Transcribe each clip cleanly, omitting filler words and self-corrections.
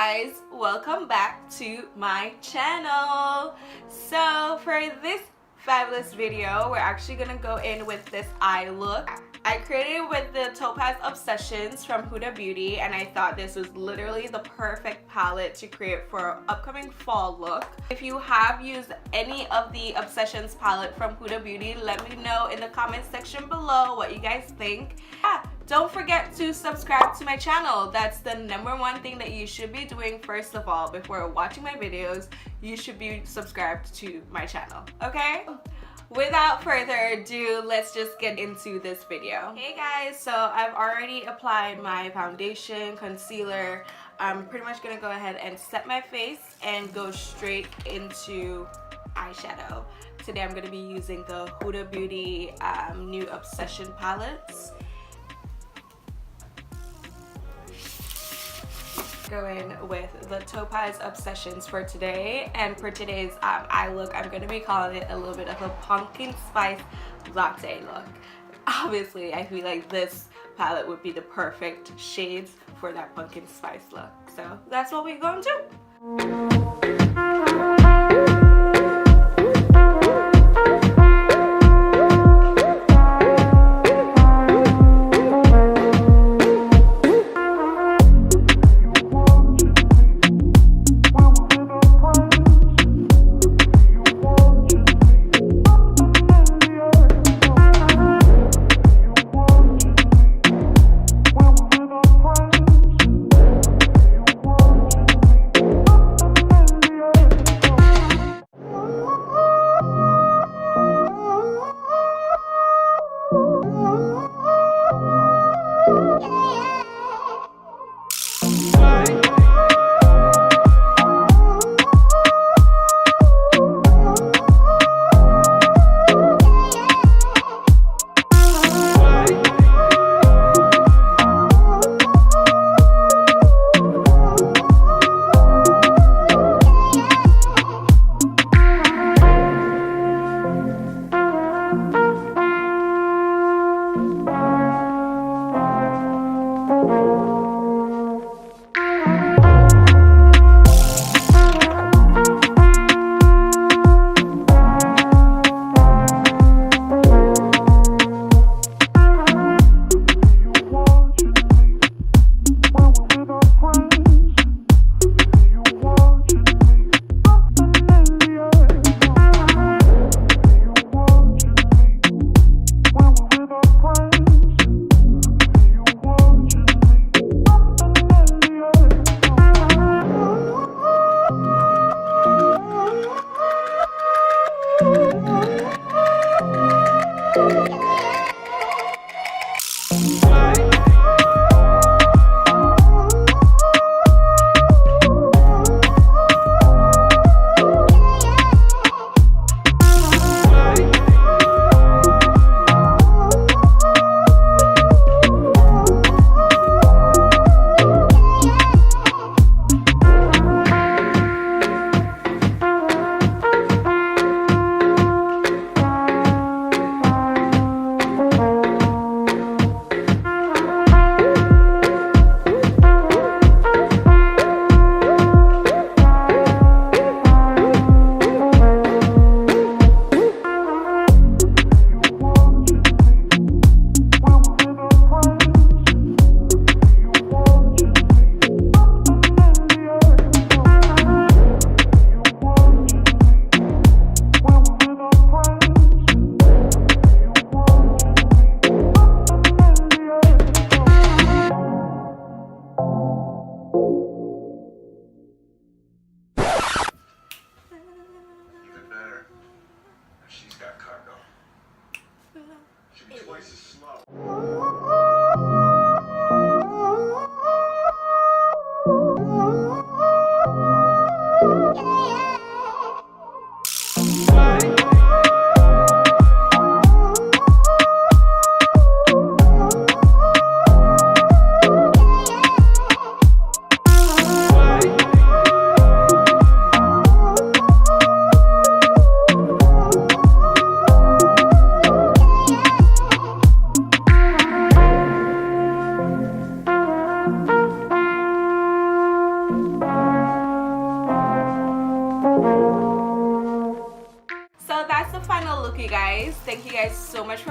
guys, welcome back to my channel. So for this fabulous video, we're actually gonna go in with this eye look. I created it with the Topaz Obsessions from Huda Beauty, and I thought this was literally the perfect palette to create for an upcoming fall look. If you have used any of the Obsessions palette from Huda Beauty, let me know in the comment section below what you guys think. Yeah, don't forget to subscribe to my channel. That's the #1 thing that you should be doing first of all. Before watching my videos, you should be subscribed to my channel, okay? Without further ado, let's just get into this video. Hey guys, so I've already applied my foundation, concealer. I'm pretty much gonna go ahead and set my face and go straight into eyeshadow. Today I'm gonna be using the Huda Beauty new Obsession palettes. Go in with the Topaz Obsessions for today, and for today's eye look, I'm going to be calling it a little bit of a pumpkin spice latte look. Obviously, I feel like this palette would be the perfect shades for that pumpkin spice look, so that's what we're going to do.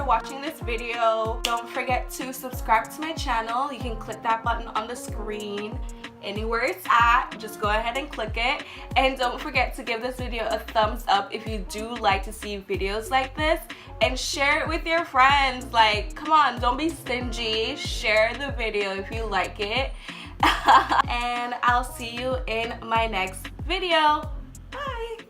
watching this video. Don't forget to subscribe to my channel. You can click that button on the screen. Anywhere it's at, just go ahead and click it. And don't forget to give this video a thumbs up if you do like to see videos like this, and share it with your friends. Like, come on, don't be stingy. Share the video if you like it. And I'll see you in my next video. Bye.